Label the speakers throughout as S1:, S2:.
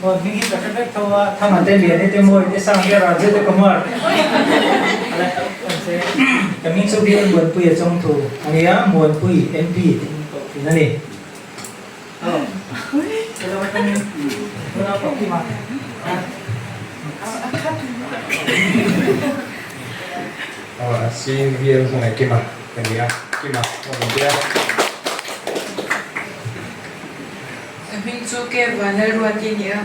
S1: और भी कटक थवा थमाते लिए ते मोय ते सांगे राज्य ते कमर कमिंग सो बिल वन पुय चंग थो अनि या मोन पुय एमपी ननि चलो बटन पूरा पक्की मार
S2: और सीन बिल होने के मा कनिया के मा और बिया
S3: mình chú kêu và nơi ruột thì nhớ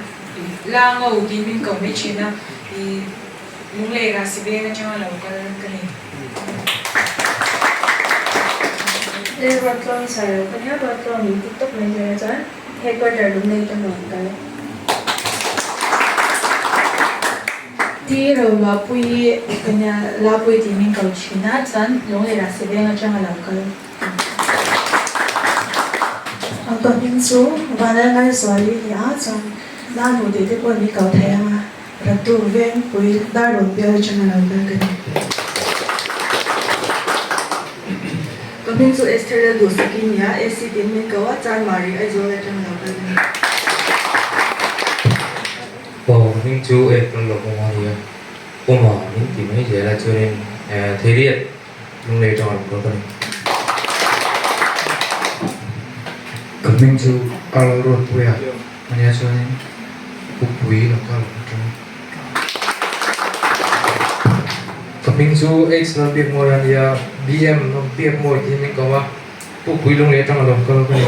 S3: la ngầu thì mình cũng biết chuyện nào thì lúc này là sẽ biết cho nó cái này
S4: để ruột con xài cái nhớ ruột con mình tiếp tục lên rồi chứ hay quay trở lúc này trong lòng cái thì rồi là bùi cái nhà là bùi thì mình cầu chuyện nào chân lúc này là sẽ biết cho nó cái
S5: còn những số và đang ngay rồi thì á trong đang ngồi để tiếp quân đi cầu thề mà là tụ viên với đa đồng biểu cho nên là cái
S4: còn những số Australia đủ skin nhá AC tiền mình cầu chân mà đi ai rồi trong là cái
S6: Ồ, những chú em trong lộc của họ thì ôm họ những thì mấy giờ là cho nên thế liệt lúc này tròn có cái
S2: coming to कलर रोड पुया मने cho nên bục quý là cao trong coming to X nó biết mua là ya BM nó biết mua thì mình có mà bục quý luôn lấy trong lòng cao cái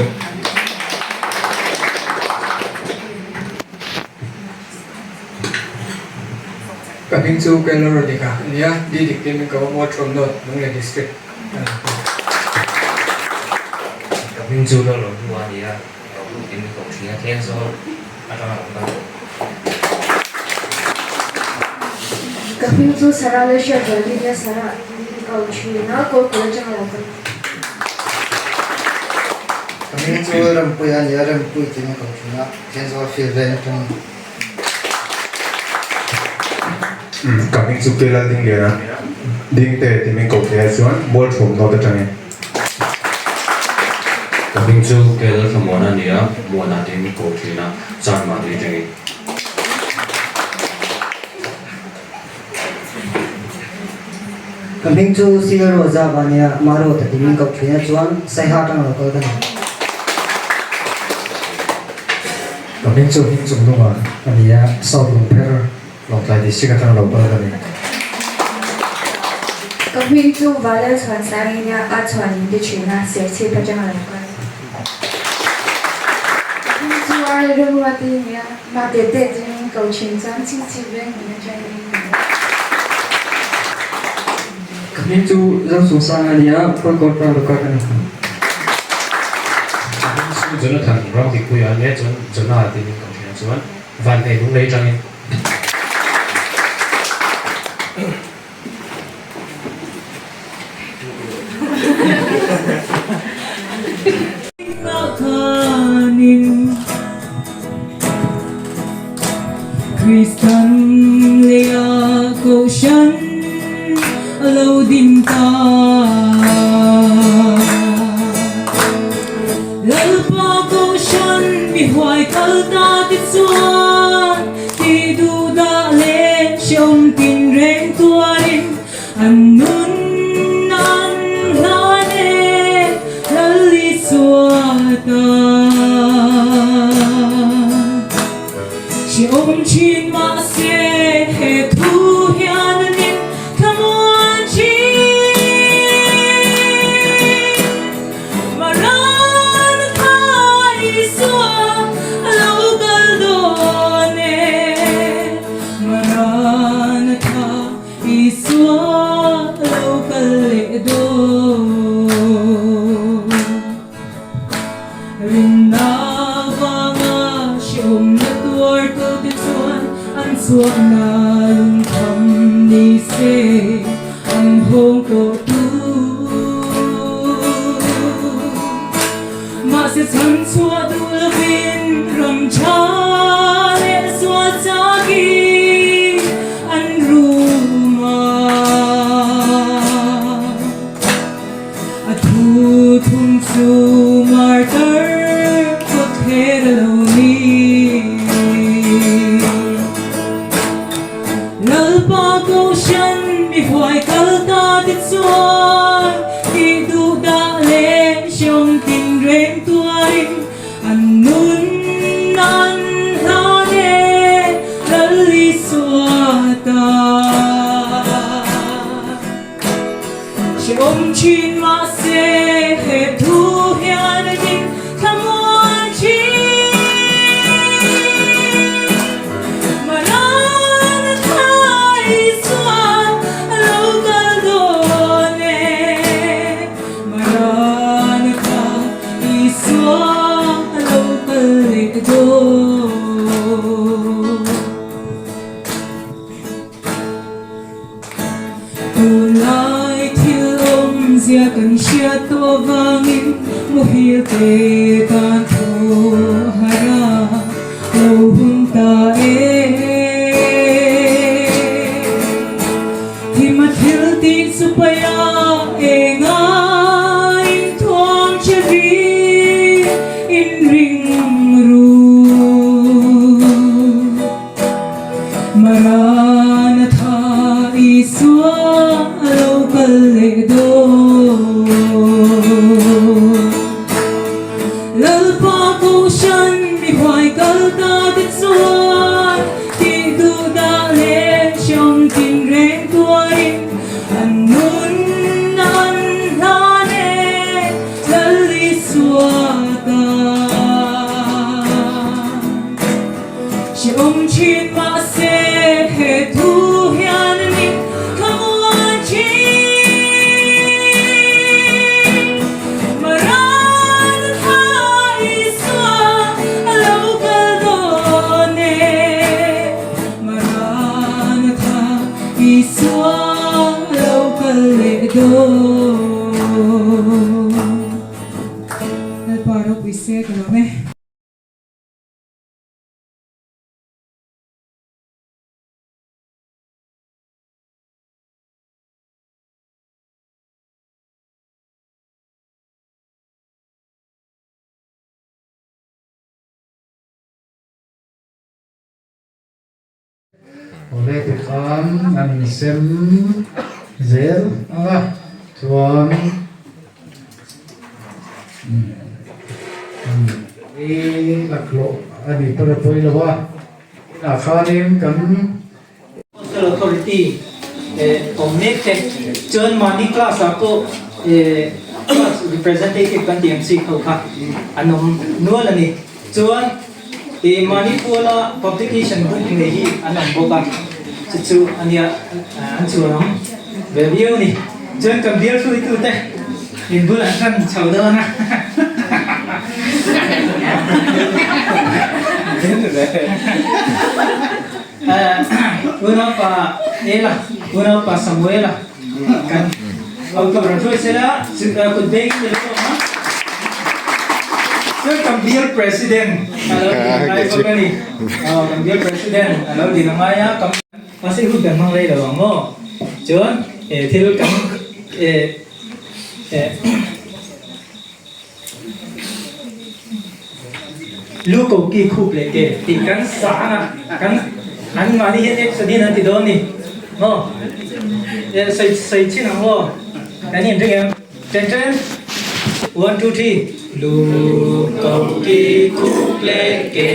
S2: coming to कलर रोड का ya đi thì mình có mua trong đó đúng là district
S6: mình chú nó lột qua thì à nó cũng tìm cầu chuyện thiên số ở trong lòng đó
S4: các mình chú sara lấy chuyện rồi đi nha sara cầu chuyện nó có trong lòng cái
S7: kami chu ram puya ni ram pui tin ko chuna ken zo feel ve trong
S2: coming to केला दिन ले ना दिन ते mình có thể xuống bố chồng nó được chẳng
S6: mình chú cái đó là món ăn gì á món ăn thì mình cố chuyện là chọn mà đi chơi
S7: Cầm hình chú Sierra ra và nhà Maro tại mình cậu chuyện chuan say hát trong là câu thân.
S2: Cầm hình chú hình dung đúng không? Anh ya sau cùng phê lòng tay thì sẽ có trong đầu câu thân này.
S8: Cầm hình chú và lên soạn sáng nhà ở soạn đi chuyện là sẽ chỉ phải cho người coi. Cầm hình chú ở đây luôn là tiền nhà mà để cho mình cầu chuyện sáng chính trị viên mình cho mình.
S2: Cầm hình chú rất xuống sang anh ya con câu trong đầu câu thân.
S6: Chúng nó thằng rong thì cùi anh nhé chúng nó thì mình còn chuyện chúng van này đúng lấy trang
S9: Kristan lea koshan lâu din ta lalpa koshan mi hoài kal ta ti chuan ti du da le shom tin reng tuarin an nun nan la ne lali suata she om chin ma se he thu hian nin come on chi maran tha iswa lo gal do ne maran tha iswa lo gal le do rinna vanga shom na tuar ko ti chuan an suak na lung tham ni se an hong ko tu ma se chan chua du vin ram cha le swa cha gi an ru ma a thu thum chu mar tar ko the lo ni lalpa koshan mi hoài kal ta ti chuan ti du da le shom tin reng tuarin an nun nan ha ne lali suata she om chin ma se he thu hian din come on chi maran tha iswa lo gal do ne maran tha iswa lo gal le do tulai thil om zia kan shia to wangin mohil te kan tho hara lo hun ta thi ma thil ti supaya nga in thong chevi in ring ru maran tha iswa lo kal le do lalpa koshan mi hoài kal ta ti chuan ti du da le shom tin reng tuarin an nun nan la ne lali suata she om chin ma se he thu hian nin come on chi maran tha iswa lo gal do ne maran tha iswa lo gal le do al paro pise kalo me
S2: Oleh Tuhan, anh xem
S7: zel chuan ni laklo ani para poi lawa na khanim kan
S1: Local authority connected join money class ako class representative kan TMC ko ka anom nuala ni join money pula publication ko ni hi anom boka chu ania an chu ram review ni join kan bial su itu teh in bulan kan chau da na una pa Samuela kan auto sila could be so Bial president ay pagani Bial president alo di namaya masih hudang mang lay daw mo John til kan luko ki khub leke ti kan sana kan an mani hiện ek sadi na ti do ni mo sai chin ang lo kan yin em ten 1 2 3 luko ki khub leke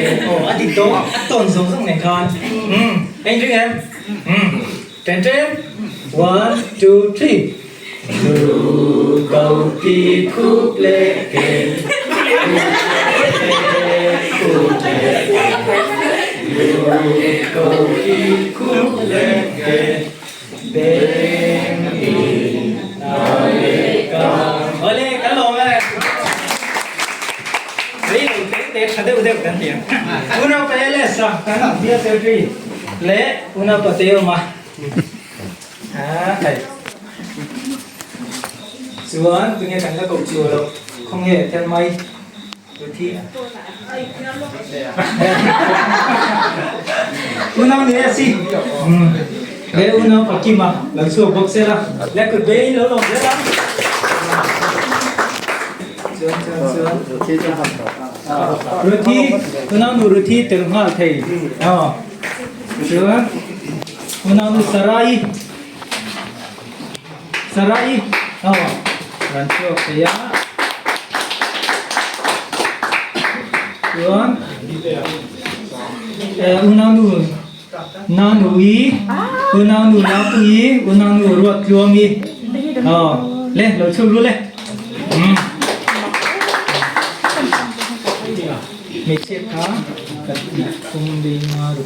S1: adi do ton song song này con anh em ten 1 2 3 luko ki khub leke Oleh kalau lah, ini ada udah kan dia. Una payah sah kan dia sendiri. Le una pateo mah. Thầy. Xuân punya kan kau cuci lo, không nghe tên mai. Rồi thi. Una ni si. Le una pakima, langsung boxer lah. Le kedai lo lo dia lah. Ruti, una nu ruti terhal thei. Xuân. Una nu sarai. Sarai. Langsung saya. Xuân. Una nu nanui, una nu lapui, una nu ruột luomi. Lên, lo chung luôn lên. Mix it ha, kum di maru.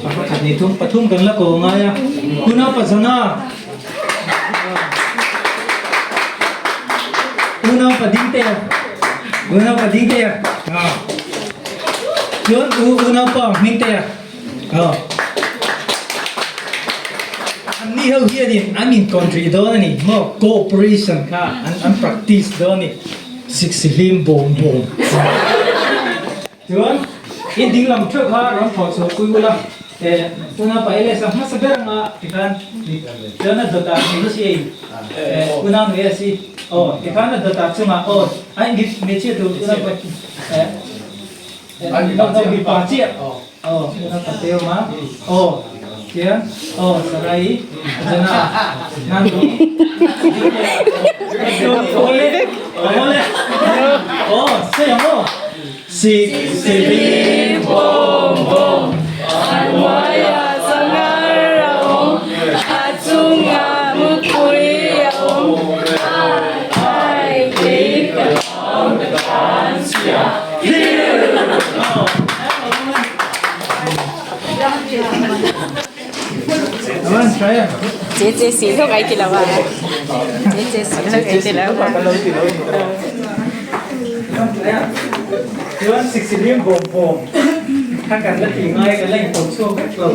S1: Pakai ni tum patung kan lah kau ngaya. Una pasana. Una pading te. Una pading te. Yun, una pa ming te. Ni hau hiya din, amin country do ni, mo cooperation ka, an practice do ni, siksilim bom. Yun, hindi lang truk ha, ram thọ so kui wala, una pa ele sa mas ber nga ikan, yun na data ni si, una no si, ikan na data cuma, ay git meche do una pa, no git pa chia, una pa teo ma, Kian, sarai, jana, nanti, oleh, saya mau, si bom, anwaya sangarau, acunga mukuriau, ai kita kansia, Aman saya.
S10: Cece sih tu kayak kila wah. Cece sih tu kayak kila wah.
S1: Tuan 60 bom.ถ้ากันละทีง่ายกันเล่นผมช่วงแบบเรา